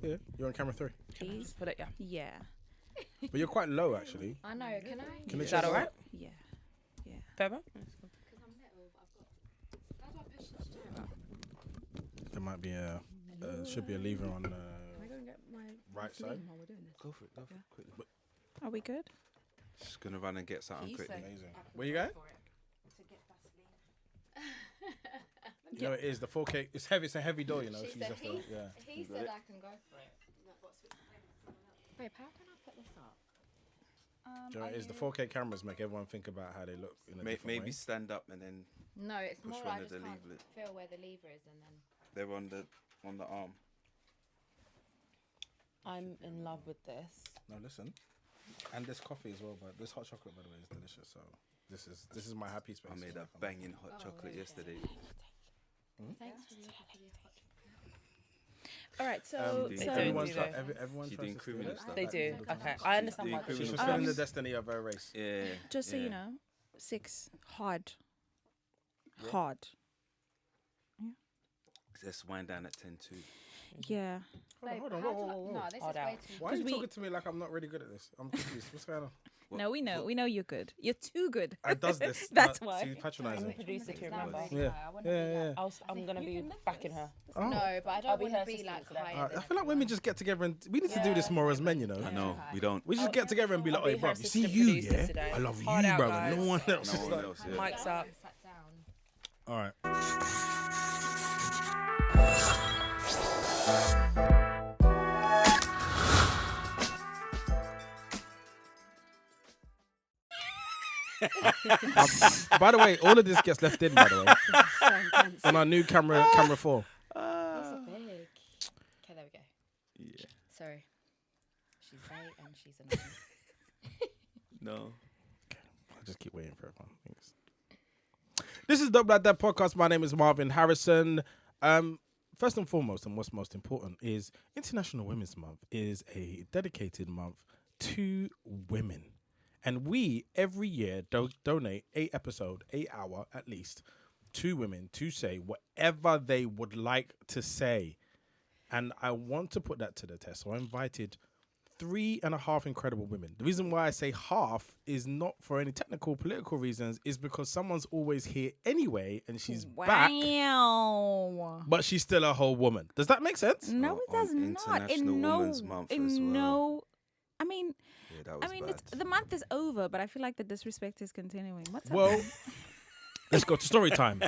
Yeah. You're on camera 3. Please. Put it, yeah. Yeah. But you're quite low, actually. I know. Can I? Can Is that all right? Yeah. Yeah. Fairback? Because I'm little, but I've got. How do I push this chair? There might be should be a lever on Can I go and get my right side. while we're doing this? Go for it, quickly. Are we good? Just gonna run and get something quickly. Amazing. Where you going? You know it is the 4K. It's heavy. It's a heavy door. You know. She She's said have to, he, yeah. he said I can go for it. Babe, how can I put this up? Do you know it is the 4K cameras make everyone think about how they look in a different Maybe way. stand up and then No, it's push more one I of just the can't lever. feel where the lever is and then. They're on the arm. I'm in love with this. No, listen. And this coffee as well, but this hot chocolate, by the way, is delicious. So this is my happy space. I made a banging hot chocolate yesterday. Thanks for the hot chocolate. All right. So They do. Everyone, do tries, they? everyone She tries doing to steal criminal it. stuff. They do. That's Okay. okay. I understand Doing why. criminal She was stuff. feeling the destiny of her race. Yeah. just so yeah. you know, 6 hard. Hard. Let's wind down at 10-2. Yeah. Hold on. Babe, Whoa. No, this Hard is way out. too. Why are you we- talking to me like I'm not really good at this? I'm confused. What's going on? No, we know. We know you're good. You're too good. I does this. That's not why. to patronize I'm me. the producer too, remember? Yeah. Yeah. I'm going to be backing her. Oh. No, but I I'll don't be want to her be assistant like today. higher. I feel like women just get together and we need to do this more as men, you know. I know, we don't. We just get together and be like, I'll be hey, bro, her you see assistant you, producer yeah? today. I love Hard you, out, brother. guys. No one else. No one else, yeah. Mike's up. Sat down. All right. By the way, all of this gets left in, by the way, on our new camera 4. These are big. Okay, there we go. Yeah. Sorry. She's 8 and she's a 9. No. I'll just keep waiting for everyone. Thanks. This is Dope Like That podcast. My name is Marvin Harrison. First and foremost, and what's most important, is International Women's Month is a dedicated month to women. And we, every year, donate 8 hour at least, to women to say whatever they would like to say. And I want to put that to the test. So I invited 3.5 incredible women. The reason why I say half is not for any technical, political reasons, is because someone's always here anyway, and she's back, but she's still a whole woman. Does that make sense? No, it does on not. International Women's Month as well. No, I mean, Yeah, that was bad. it's the month is over, but I feel like the disrespect is continuing. What's Well, happening? let's go to story time.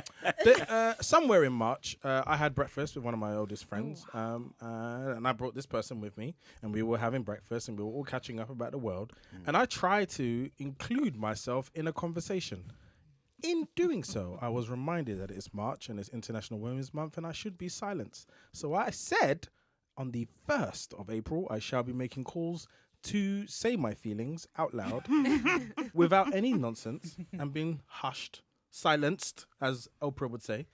Somewhere in March, I had breakfast with one of my oldest friends, and I brought this person with me, and we were having breakfast, and we were all catching up about the world, and I tried to include myself in a conversation. In doing so, I was reminded that it's March and it's International Women's Month, and I should be silenced. So I said, on the 1st of April, I shall be making calls to say my feelings out loud without any nonsense and being hushed. Silenced, as Oprah would say.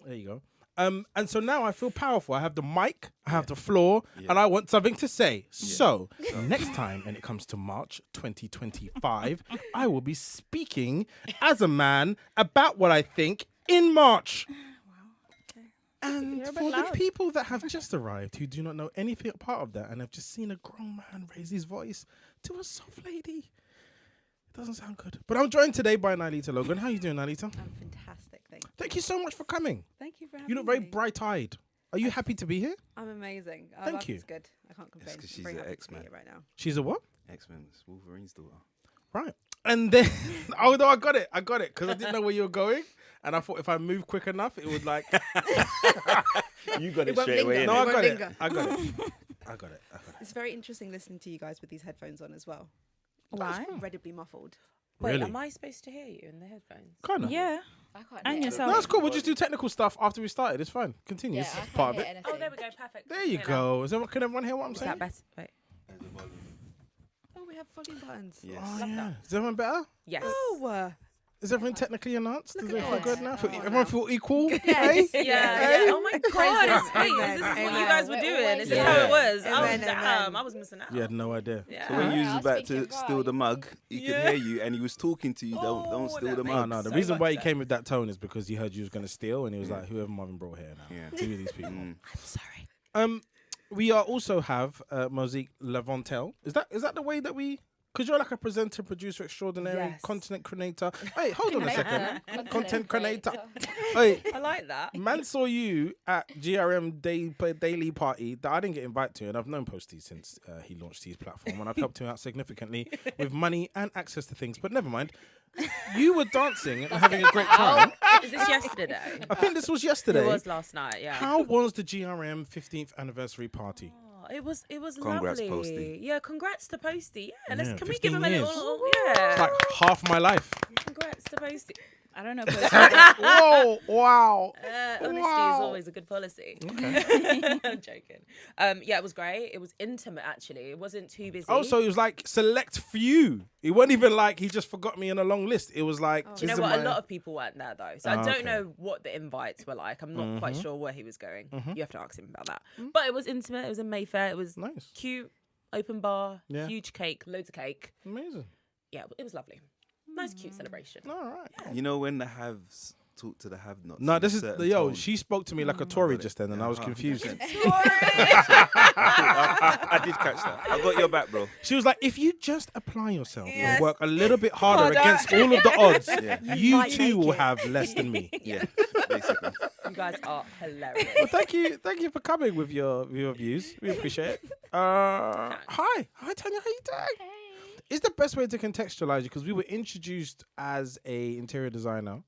There you go. And so now I feel powerful. I have the mic, I have the floor, and I want something to say. So next time, when it comes to March 2025, I will be speaking as a man about what I think in March. And You're a bit for the loud. people that have just arrived who do not know anything part of that and have just seen a grown man raise his voice to a soft lady, it doesn't sound good. But I'm joined today by Nyleeta Logon. How are you doing, Nyleeta? I'm fantastic, Thank you so much for coming. Thank you for having You look very me. bright-eyed. Are you happy to be here? I'm amazing. Thank you. It's good. I can't complain. 'cause I'm she's very an happy to X-Man. be here right now. She's a what? X-Men's Wolverine's daughter. Right. And then, oh no, I got it, because I didn't know where you were going, and I thought if I move quick enough, it would like. You got It won't linger. No, It I won't got it. linger. I got it. I got it. It's very interesting listening to you guys with these headphones on as well. Why? Incredibly muffled. Wait, Really? am I supposed to hear you in the headphones? Kind of. Yeah. I can't And hear yourself. No, that's cool. We'll just do technical stuff after we started. It's fine. Continue. Yeah, It's I can't part of hear it. anything. Oh, there we go. Perfect. There you Hear now. go. Can everyone hear what I'm Is saying? that better? Wait. Oh, we have volume buttons. Yes. Oh, Love yeah. that. Is everyone better? Yes. Oh, Is everyone technically enhanced? Does Look everyone at feel good us. now? Oh, Feel- wow. everyone feel equal? Yes. Hey? Yeah, Yeah. yeah. Oh my God. Wait, Amen. is this what you Amen. guys were We're doing? always Is this Yeah. how it was? Amen, Oh, amen. damn. I was missing out. You had no idea. Yeah. So when you Yeah, was I was about thinking, to steal the right. mug, he could Yeah. hear you, and he was talking to you. Don't Oh, steal that the makes No, mug. no. The So reason why he much came with that tone is because he heard you was going to steal, and he was Yeah. like, "Whoever Marvin brought here now, Yeah. who are these people?" Mm. I'm sorry. we are also have Mosique Lavontelle. Is that the way that we? Because you're like a presenter, producer, extraordinary, Yes. content creator. Hey, hold on a second. Content creator. creator. Hey, I like that. man saw you at GRM Daily Party that I didn't get invited to, and I've known Posty since he launched his platform, and I've helped him out significantly with money and access to things. But never mind. You were dancing and having a great time. Is this yesterday? I think this was yesterday. It was last night. Yeah. How was the GRM 15th anniversary party? Oh, it was Congrats, lovely. Posty. Yeah, congrats to Posty. Yeah, Yeah, can we give him a 15 little? years. Yeah. It's like half my life. Congrats to Posty. I don't know. Whoa, wow. Honesty Wow. is always a good policy. Okay. I'm joking. Yeah, it was great. It was intimate, actually. It wasn't too busy. Oh, so it was like select few. It wasn't even like he just forgot me in a long list. It was like, Do you know this is what? my- A lot of people weren't there, though. So Ah, I don't okay. know what the invites were like. I'm not quite sure where he was going. Mm-hmm. You have to ask him about that. But it was intimate. It was in Mayfair. It was Nice. cute, open bar, Yeah. huge cake, loads of cake. Amazing. Yeah, it was lovely. Nice, cute celebration. All right. You know when the haves talk to the have-nots. No, in this a is certain yo. tone? She spoke to me like a Tory got it. just then, and Yeah, I was 100%. confused. I did catch that. I got your back, bro. She was like, "If you just apply yourself and work a little bit harder against all of the odds, Yeah. you might too make will it." have less than me." Yeah, basically. You guys are hilarious. Well, thank you for coming with your views. We appreciate it. Hi, Tanya, how you doing? Is the best way to contextualize you because we were introduced as a interior designer.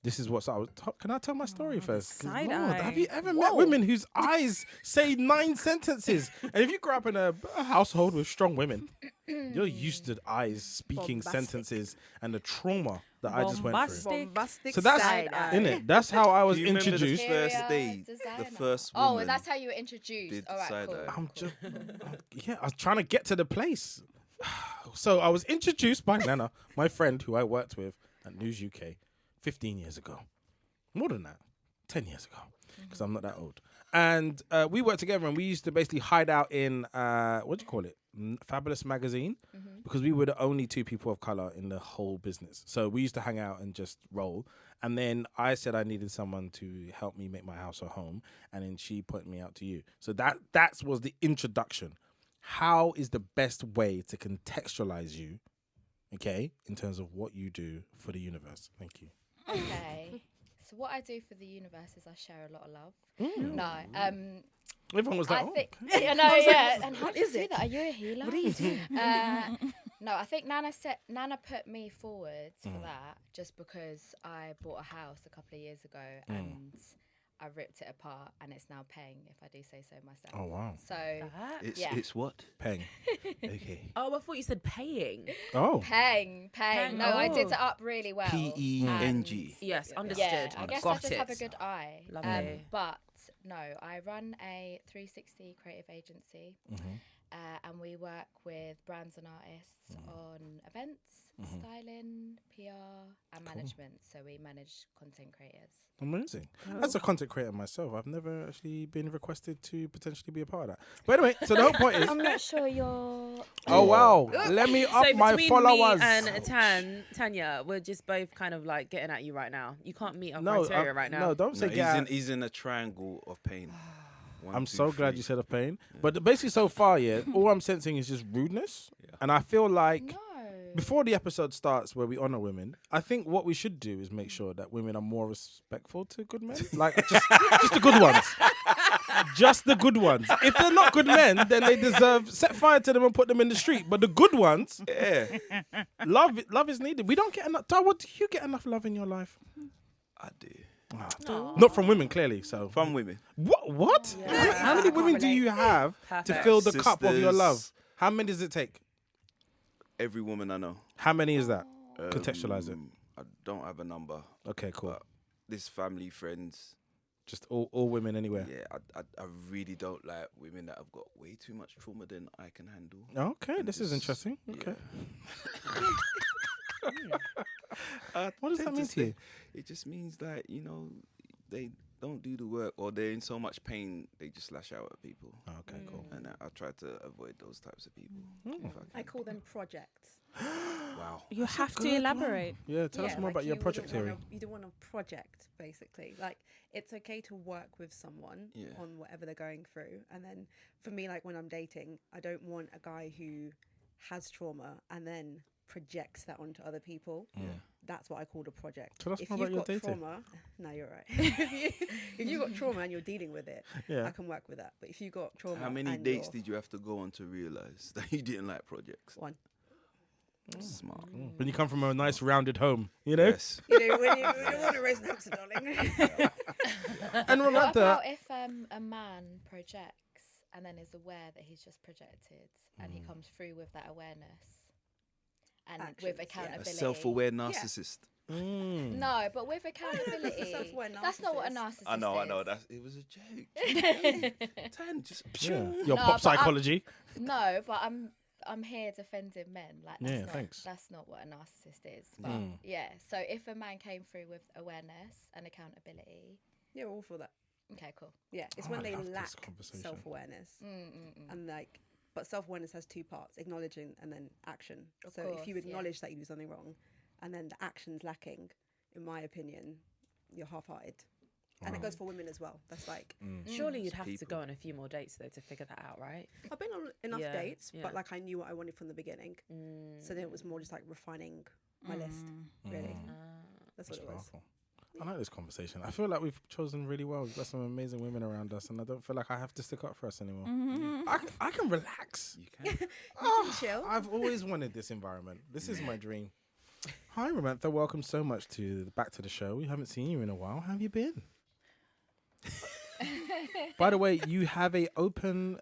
This is what's I was. Can I tell my story first? 'Cause side Lord, eye. have you ever met women whose eyes say 9 sentences? And if you grew up in a household with strong women, you're used to eyes speaking Bombastic. sentences and the trauma that I just went through. Bombastic So that's side eye. in it. That's how I was Do you remember the introduced. first Interior day, the designer. first Oh, woman that's how you were introduced. did All right, side cool. eye. I'm just, yeah, I was trying to get to the place. So I was introduced by Nana, my friend who I worked with at News UK 15 years ago. More than that, 10 years ago, because I'm not that old. And we worked together and we used to basically hide out in, what do you call it? Fabulous Magazine, because we were the only 2 people of color in the whole business. So we used to hang out and just roll. And then I said I needed someone to help me make my house a home. And then she pointed me out to you. So that was the introduction. How is the best way to contextualize you, okay, in terms of what you do for the universe? Thank you. Okay. So what I do for the universe is I share a lot of love. Mm. No, Everyone was like, I oh, think, okay. yeah, no, yeah. And how what do you is do it? that? Are you a healer? What are you doing? No, I think Nana put me forward for that just because I bought a house a couple of years ago and I ripped it apart and it's now paying, if I do say so myself. Oh, wow. So Yeah. It's what? Peng. Okay. Oh, I thought you said paying. Oh. paying. No, I did it up really well. PENG. Yes, understood. Yeah, I guess Got I just it. have a good eye. Lovely. But no, I run a 360 creative agency, and we work with brands and artists on events, styling, PR, and management. So we manage content creators. Amazing. As a content creator myself, I've never actually been requested to potentially be a part of that. But anyway, so the whole point is, I'm not sure you're. oh wow, let me up So my between followers. me and Tanya, we're just both kind of like getting at you right now. You can't meet our no, criteria right now. no, don't say get out. He's in a triangle of pain. One, I'm two, so glad three. you said of pain. But basically, so far, yeah, all I'm sensing is just rudeness. Yeah. And I feel like No. before the episode starts where we honor women, I think what we should do is make sure that women are more respectful to good men. Like, just the good ones. Just the good ones. If they're not good men, then they deserve set fire to them and put them in the street. But the good ones, Yeah, love is needed. We don't get enough. What do you get enough love in your life? I do. Not from women, clearly. So From women. What? How many women do you have to Perfect. fill the cup of your Sisters. love? How many does it take? Every woman I know. How many is that? Contextualize it. I don't have a number. Okay, cool. But this family, friends. Just all women anywhere. Yeah, I really don't like women that have got way too much trauma than I can handle. Okay, this is Just- interesting. Okay. I What does that tend mean to you? It just means that, they don't do the work, or they're in so much pain they just lash out at people. Oh, okay, cool. And I try to avoid those types of people. If I I can. call them projects. Wow. You have to elaborate. Yeah, tell us more like about your you project wouldn't theory. wanna- You don't want a project, basically. Like, it's okay to work with someone Yeah. on whatever they're going through. And then for me, like when I'm dating, I don't want a guy who has trauma and then projects that onto other people. Yeah. That's what I call a project. Tell us If more you've about your got dating. trauma, no, you're right. if you've got trauma and you're dealing with it, Yeah. I can work with that. But if you've got trauma, How many and dates you're did you have to go on to realize that you didn't like projects? one? Smart. When you come from a nice rounded home, you know? Yes. You know, when you want to raise an hamster, darling. And What Rolanda, about if a man projects and then is aware that he's just projected and he comes through with that awareness and Actions, with yeah. A A accountability? self-aware narcissist. No, but with accountability, self-aware that's not what a narcissist. narcissist I know. is. It was a joke. Tan, just yeah. Your No, pop but psychology. No, but I'm here defending men. Like that's Yeah, not, thanks. That's not what a narcissist is. But Mm. yeah, so if a man came through with awareness and accountability, Yeah, all for that. okay, cool. Yeah, it's Oh, when I they love this lack conversation. self-awareness. Mm. And like, but self-awareness has two parts: acknowledging and then action. Of So if you course, yeah. acknowledge that you do something wrong, and then the action's lacking, in my opinion, you're half-hearted. And it goes for women as well. That's like, Surely you'd have to people. go on a few more dates though to figure that out, right? I've been on enough Yeah, dates, yeah. but like I knew what I wanted from the beginning. So then it was more just like refining my list. Really, that's what That's it was. powerful. I like this conversation. I feel like we've chosen really well. We've got some amazing women around us, and I don't feel like I have to stick up for us anymore. I can relax. You can. Chill. I've always wanted this environment. This is my dream. Hi, Ramantha. Welcome so much to Back to the Show. We haven't seen you in a while. How have you been? By the way, you have a open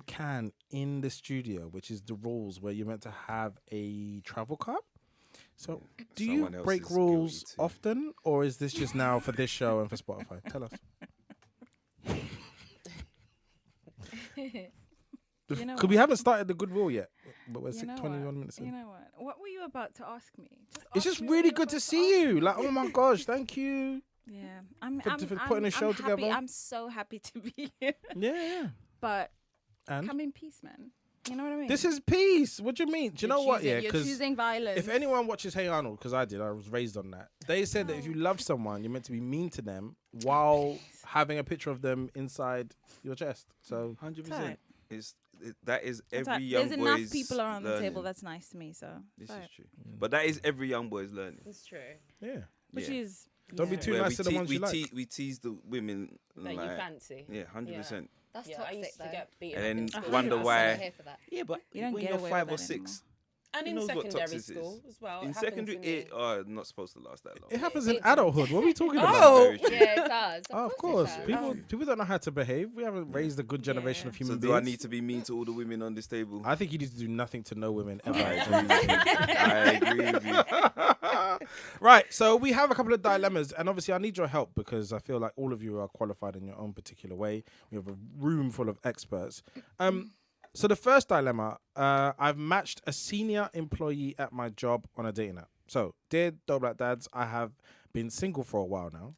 can in the studio, which is the rules where you're meant to have a travel cup. So, do you Someone else break is rules guilty too. often, or is this just now for this show and for Spotify? Tell us. You know Because we what? haven't started the goodwill yet, but we're You know 21 what? minutes in. You know what? What were you about to ask me? It's ask just me what really you were good to about see ask you. me. Like, oh my gosh, thank you. Yeah, I'm for putting a show happy. together. I'm so happy to be here. Yeah. But And come in peace, man. You know what I mean? this is peace. What do you mean? Do you know what? Yeah, You're because choosing violence. if anyone watches Hey Arnold, because I did, I was raised on that. They said that if you love someone, you're meant to be mean to them while having a picture of them inside your chest. So 100%. That is That's every right. young There's boy's enough people around the table learning. that's nice to me. So This right. is true. But that is every young boy's learning. It's true. yeah, which Yeah. is don't be yeah. too Where nice we to the te- ones we you like. te- we tease the women That you like, fancy. yeah, 100%. That's Yeah, I toxic used to though. get beaten And up in then school. wonder 100% why- I'm here for that. Yeah, but You don't when get you're away 5 or with that 6, And Who in knows what secondary toxic school is? as well. in It happened secondary, to me. not supposed to last that long. It happens in It- adulthout. What are we talking about? Oh! Very true. Yeah, it does. Oh, of it course. does. People don't know how to behave. We haven't raised a good generation of Yeah. human So beings. do I need to be mean to all the women on this table? I think you need to do nothing to no women ever. I agree with you. Right, so we have a couple of dilemmas, and obviously I need your help because I feel like all of you are qualified in your own particular way. We have a room full of experts. So the first dilemma, I've matched a senior employee at my job on a dating app. So, dear Dope Black Dads, I have been single for a while now,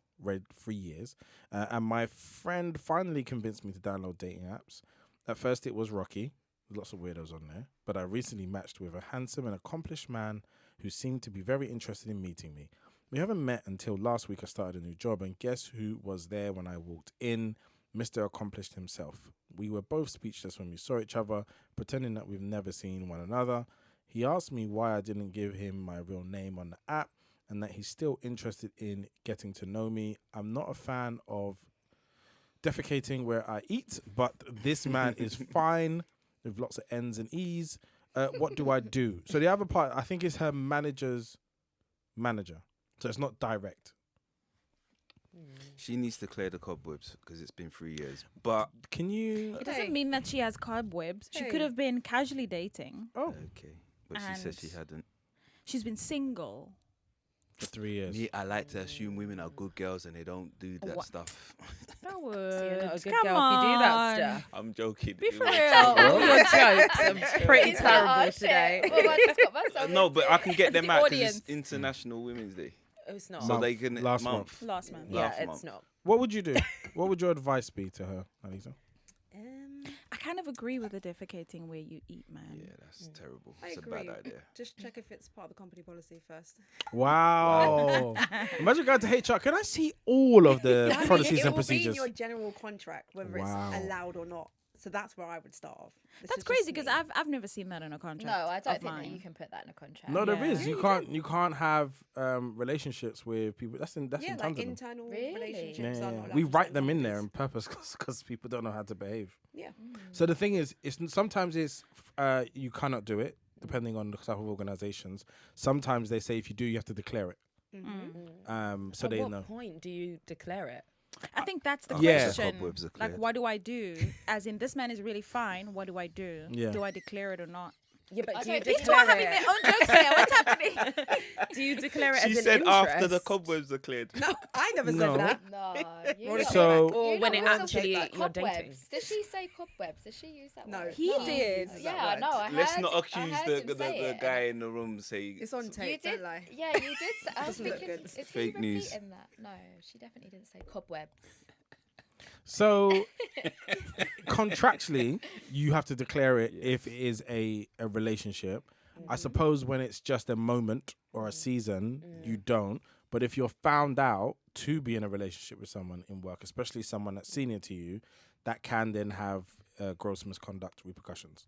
3 years, and my friend finally convinced me to download dating apps. At first, it was rocky. Lots of weirdos on there. But I recently matched with a handsome and accomplished man who seemed to be very interested in meeting me. We haven't met until last week I started a new job, and guess who was there when I walked in? Mr. Accomplished himself. We were both speechless when we saw each other, pretending that we've never seen one another. He asked me why I didn't give him my real name on the app, and that he's still interested in getting to know me. I'm not a fan of defecating where I eat, but this man is fine with lots of N's and E's. What do I do? So the other part, I think, is her manager's manager. So it's not direct. She needs to clear the cobwebs because it's been 3 years. But Can you... It doesn't Hey. mean that she has cobwebs. She Hey. could have been casually dating. Oh, okay, but she said she And- hadn't. She's been single. for 3 years. Me, I like to assume women are good girls and they don't do that What? stuff. That So you're not a would. good Come girl on. if you do that stuff. I'm joking. Be It for was- real. All your jokes are pretty He's like, terrible "Oh, shit, today. what have I just got myself No, but into?" I can get them The out because audience. it's International Women's Day. It's not. So they can Last month. Last month. yeah, last it's month. not. What would you do? What would your advice be to her, Nyleeta? I kind of agree with the defecating where you eat, man. Yeah, that's terrible. I It's a agree. bad idea. Just check if it's part of the company policy first. Wow. Imagine going to HR. Can I see all of the I mean, policies it and will be in procedures? your general contract, whether Wow. it's allowed or not. So that's where I would start off. This That's is crazy just because me. I've never seen that in a contract. No, I don't of think that mine. you can put that in a contract. No, there Yeah. is. Yeah, You can't have relationships with people. That's in yeah, tons like of them. internal Really? relationships. Yeah, Are yeah. not allowed We to write certain them in there companies. on purpose because people don't know how to behave. Yeah. So the thing is, sometimes you cannot do it depending on the type of organizations. Sometimes they say if you do, you have to declare it. So At they what know. point do you declare it? I think that's the Yeah. question. Cobwebs are Like, cleared. what do I do? As in, this man is really fine. What do I do? Yeah. Do I declare it or not? Yeah, but I do you don't think These two are declare having their it? own jokes here. What's happening? Do you declare it She as an said interest? after the cobwebs are cleared. No, I never No. said that. No, Or So- Or when it actually like you're dating. cobwebs. Did she say cobwebs? Did she use that No, word? He did. That Yeah, word. no, I heard. Let's not I accuse heard the him say it. guy in the room say It's on You tape. did. Don't lie. Yeah, you did. I was Doesn't look thinking, good. is he Fake news. repeating that? No, she definitely didn't say cobwebs. So contractually, you have to declare it if it is a relationship. I suppose when it's just a moment or a season, you don't. But if you're found out to be in a relationship with someone in work, especially someone that's senior to you, that can then have gross misconduct repercussions.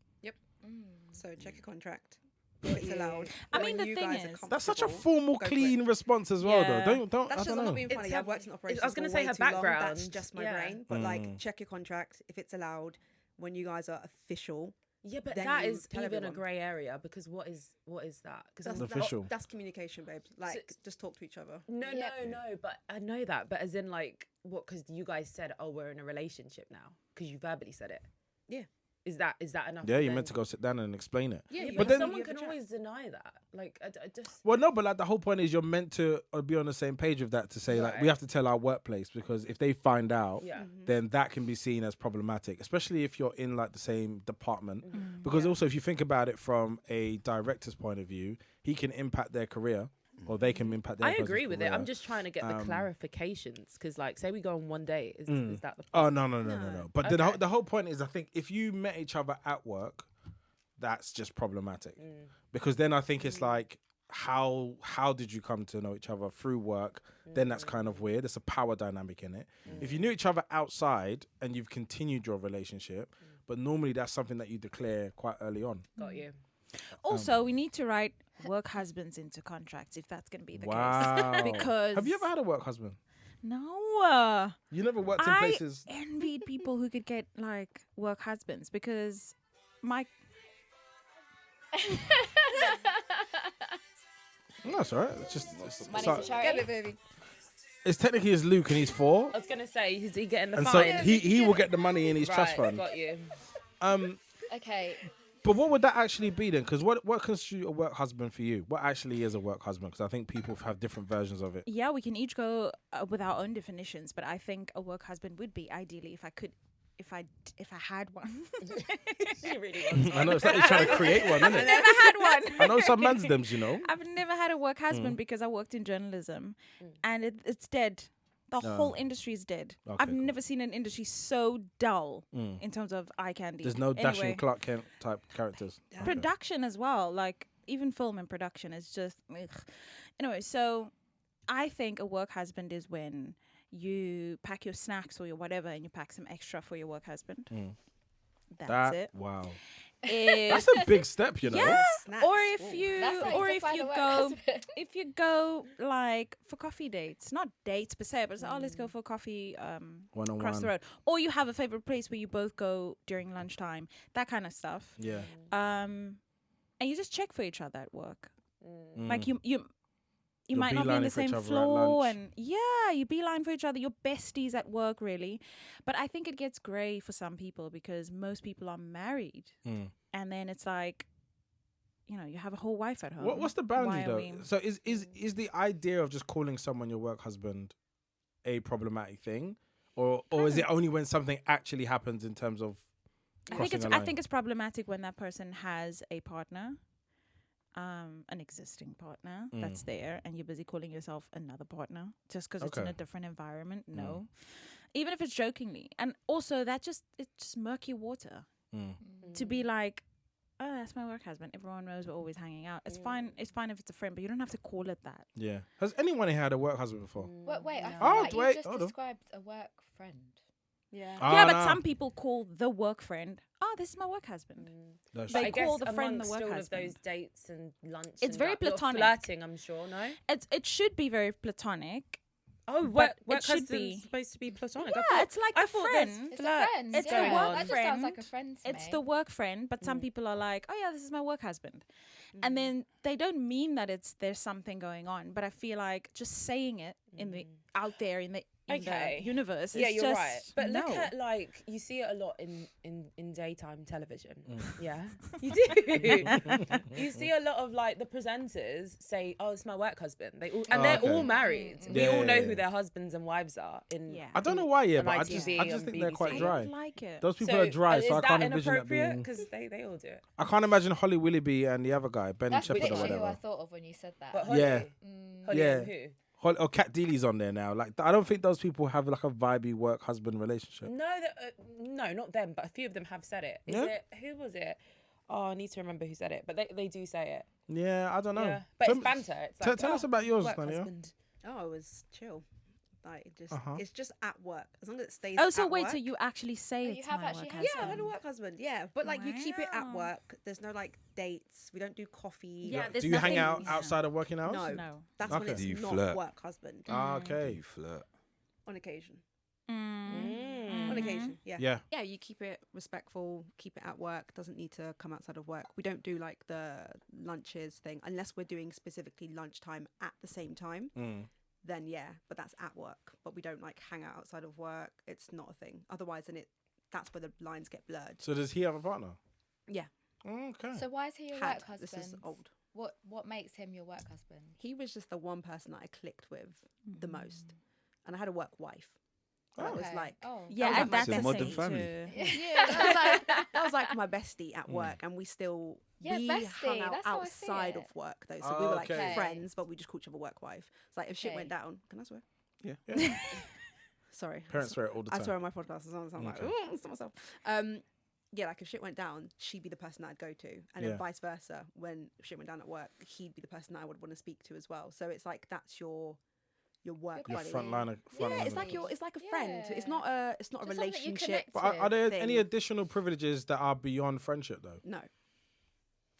So check your contract. If it's allowed. I When mean, the you thing guys are is- That's such a comfortable, formal, go for it. clean response as well, Yeah. though. Don't. That's I just don't not know. being funny. It's I've her- worked in operations. I was gonna for say way her too long. background. That's just my Yeah. brain. But like, check your contract. If it's allowed, when you guys are official, Yeah, but Then that you is tell even a everyone. grey area because what is that? Because That's official. That's communication, babe. Like, just talk to each other. no, Yeah. no, but I know that. But as in, like, what? Because you guys said, "Oh, we're in a relationship now," because you verbally said it. Yeah. Is that enough? Yeah, you're then? meant to go sit down and explain it. Yeah, Yeah, you but then- someone you have can a chat. always deny that. Like, I just. Well, no, but like the whole point is you're meant to be on the same page with that to say like we Right. have to tell our workplace because if they find out, Yeah. then that can be seen as problematic, especially if you're in like the same department. Mm-hmm. Because also, if you think about it from a director's point of view, he can impact their career, or they can impact their. I person's agree with it. career. I'm just trying to get the clarifications because, like, say we go on one date, is that the? Oh no! But Okay. the whole point is, I think if you met each other at work, that's just problematic. Because then I think it's like, how did you come to know each other through work? Then that's kind of weird. There's a power dynamic in it. If you knew each other outside and you've continued your relationship, but normally that's something that you declare quite early on. Got you. Also, we need to write work husbands into contracts if that's going to be the Wow. case. Because Have you ever had a work husband? No. You never worked in I places. envied people who could get like work husbands because my No, that's all right. It's just Money so- for charity. Get it, baby. it's technically his Luke and he's 4, I was gonna say, is he getting the and so fine? he will get the money in his Right, trust fund. got you. Okay. But what would that actually be then? Because what constitutes a work husband for you? What actually is a work husband? Because I think people have different versions of it. yeah, we can each go with our own definitions, but I think a work husband would be ideally if I had one. She really wants I know it's like you're trying to create one, isn't I've it? never had one. I know some man's thems, you know. I've never had a work husband because I worked in journalism, and it's dead. The whole industry is dead. Okay, I've cool. never seen an industry so dull in terms of eye candy. There's no dashing Anyway, Clark Kent type characters. production as well. Like even film and production is just ugh. Anyway. So I think a work husband is when you pack your snacks or your whatever, and you pack some extra for your work husband. That's it. Wow. If, That's a big step, you know. yeah. Snacks. Or if Ooh. you, That's how or you if define you a work go, husband. if you go like for coffee dates, not dates per se, but it's, oh, let's go for coffee One-on-one. across the road, or you have a favorite place where you both go during lunchtime, that kind of stuff. Yeah. And you just check for each other at work. Mm. Like you You're might not be on the beelining for each same other at floor, lunch. and yeah, you beeline for each other. You're besties at work, really. But I think it gets grey for some people because most people are married, and then it's like, you know, you have a whole wife at home. What's the boundary Why are though? we- So is the idea of just calling someone your work husband a problematic thing, or is it only when something actually happens in terms of? I think crossing it's a I line? think it's problematic when that person has a partner, an existing partner that's there, and you're busy calling yourself another partner just because it's in Okay. a different environment. No, even if it's jokingly, and also it's just murky water to be like, oh, that's my work husband. Everyone knows we're always hanging out. It's fine. It's fine if it's a friend, but you don't have to call it that. Yeah. Has anyone here had a work husband before? Wait, I feel Oh, like wait, you just hold on. described a work friend. Yeah. Yeah, but no. some people call the work friend, oh, this is my work husband. That's They I call guess the friend the amongst work all of husband. those dates and lunch. It's and very that lot of platonic. Flirting, I'm sure. No. It should be very platonic. Oh, But work it should husband's be. supposed to be platonic. Yeah, it's like I a thought friend. there's It's a flirt friend. It's the going work on. That just sounds like a friend to It's me. the work friend, but some people are like, oh yeah, this is my work husband. And then they don't mean that there's something going on, but I feel like just saying it in the out there in the universe is Yeah, you're just right. But no. look at, like, you see it a lot in daytime television. Yeah, you do. You see a lot of, like, the presenters say, "Oh, it's my work husband." They're all married. We all know who their husbands and wives are. I don't know why, on but I ITV, just on think they're quite BBC. dry. I don't like it. Those people are dry, so I is can't that envision that inappropriate? being. Because they all do it. I can't imagine Holly Willoughby and the other guy, Ben That's Shepherd or literally who I whatever. thought of when you said that. But Holly, Yeah. Holly Yeah. and who? Or Kat Deely's on there now. Like, I don't think those people have like a vibey work husband relationship. No, not them, but a few of them have said it. Who was it? Oh, I need to remember who said it, but they do say it. Yeah, I don't know. Yeah, but it's banter. It's like, tell us about yours, work Tanya. husband. Oh, it was chill. Like Uh-huh. it's just at work. As long as it stays. Oh, so at wait, work. so you actually say Oh, it's you have my actually work had husband? Yeah, I had a work husband. Yeah, but like you keep it at Wow. work. There's no like dates. We don't do coffee. Yeah, there's Do you hang nothing- out outside of working hours? No. No. That's Okay. when it's Do you not flirt? work husband. Ah, Do okay. you flirt? On occasion. Mm. On occasion. Yeah. Yeah. Yeah, you keep it respectful, keep it at work, doesn't need to come outside of work. We don't do like the lunches thing unless we're doing specifically lunchtime at the same time. Then yeah, but that's at work. But we don't like hang out outside of work. It's not a thing. Otherwise, then that's where the lines get blurred. So does he have a partner? Yeah. Okay. So why is he your Had. work husband? This is old. What makes him your work husband? He was just the one person that I clicked with the most, and I had a work wife. That was Okay. like, Oh. Yeah, That and was that's like the my modern thing family. too. yeah, that was like my bestie at work, and we still Yeah, we bestie, hung out that's how I see outside it. of work though, so we were like Okay. friends, but we just called each other work wife. It's like if shit Okay. went down, can I swear? Yeah. Sorry, Parents swear it all the time. I swear on my podcast as long as I'm like, Okay. ooh, stop myself. Yeah, like if shit went down, she'd be the person that I'd go to, and Yeah. then vice versa. When shit went down at work, he'd be the person that I would want to speak to as well. So it's like that's your work Your buddy. front line. Yeah, it's like it's like a friend. It's not a Just someone that you relationship. connect But are there any thing. additional privileges that are beyond friendship though? No.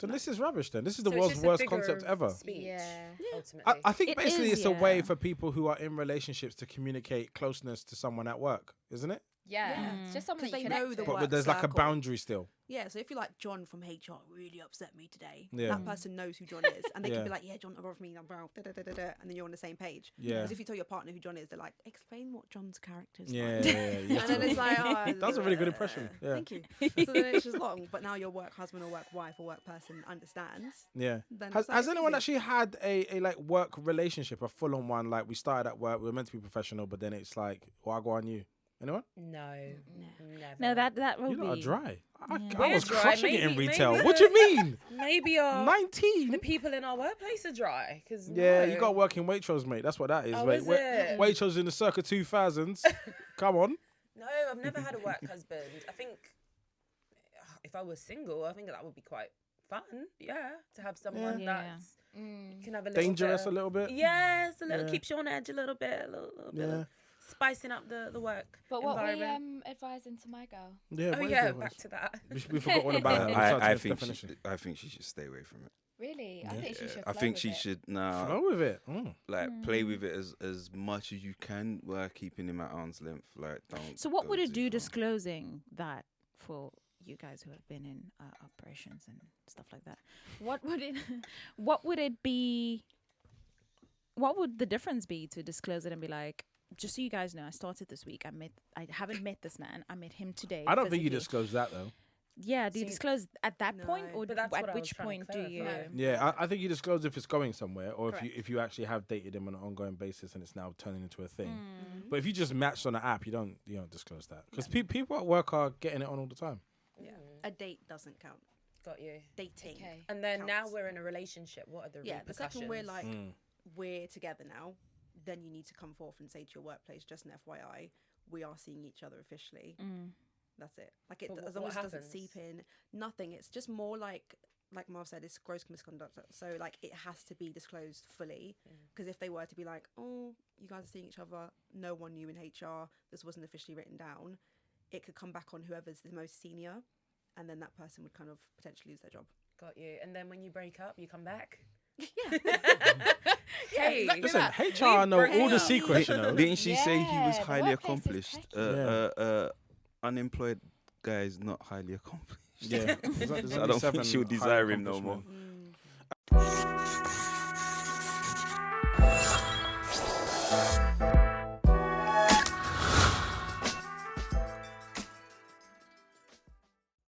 So this is rubbish then. This is the So it's world's just a worst figure concept of ever. Speech, Yeah. ultimately. I think It basically is, it's a way yeah. for people who are in relationships to communicate closeness to someone at work, isn't it? Yeah. It's just someone 'Cause that you they know connect the with. But work there's like a circle. boundary still. Yeah, so if you're like John from HR really upset me today, Yeah. that person knows who John is, and they Yeah. can be like, yeah, John above me, I'm brown, da, da, da, da, da, and then you're on the same page. Yeah. Because if you tell your partner who John is, they're like, explain what John's character is Yeah, like. yeah, yeah. And then it's like, oh, That's a really good impression. Yeah. Thank you. So then it's just long, but now your work husband or work wife or work person understands. Yeah. Then Has it's like, has anyone easy. actually had a like work relationship, a full on one? Like we started at work, we were meant to be professional, but then it's like, well, I go on you. Anyone? No, never. No, that will You lot are be. dry. I We're was dry, crushing it in maybe- retail. maybe What do you mean? Maybe 19? the people in our workplace are dry. Cause Yeah, no. you got to work in Waitrose, mate. That's what that is, Oh, mate. is it? Waitrose in the circa 2000s. Come on. No, I've never had a work husband. I think if I was single, I think that would be quite fun. Yeah, to have someone Yeah. that's can have a little Dangerous bit a of- little bit. Yes, a little Yeah. keeps you on edge a little bit, a little bit Yeah. of spicing up the work But what environment. we advising to my girl? Yeah, Oh what is yeah, the back voice? to that. We forgot all about it. I think she should stay away from it. Really? I think she should. I flow think with she it. should Flow with it. Mm. like play with it as much as you can while keeping him at arm's length. Like don't. So what go would it too do far. disclosing that for you guys who have been in operations and stuff like that? What would it what would it be, what would the difference be to disclose it and be like, just so you guys know, I started this week. I haven't met this man. I met him today. I don't think you physically." disclose that though. Yeah, do you See, disclose at that point, No. or But that's what at I was which trying to point do you? clarify. Yeah, I think you disclose if it's going somewhere, or Correct. if you actually have dated him on an ongoing basis and it's now turning into a thing. Mm. But if you just matched on an app, you don't disclose that because people at work are getting it on all the time. Yeah. A date doesn't count. Got you. dating. Okay. And then now counts. we're in a relationship. What are the Yeah, the repercussions? second we're like, we're together now, then you need to come forth and say to your workplace, just an FYI, we are seeing each other officially. That's it. Like, But as long what as it doesn't happens? seep in, nothing. It's just more like Marv said, it's gross misconduct. So like, it has to be disclosed fully. Because if they were to be like, oh, you guys are seeing each other, no one knew in HR, this wasn't officially written down, it could come back on whoever's the most senior, and then that person would kind of potentially lose their job. Got you. And then when you break up, you come back. Yeah. Hey, exactly Listen, that. HR know all the up. secrets, you know. Didn't she say he was Yeah, the highly workplace is accomplished? tricky. Unemployed guy is not highly accomplished. Yeah. There's I only don't think 7 she'll highly desire him no more. accomplishment.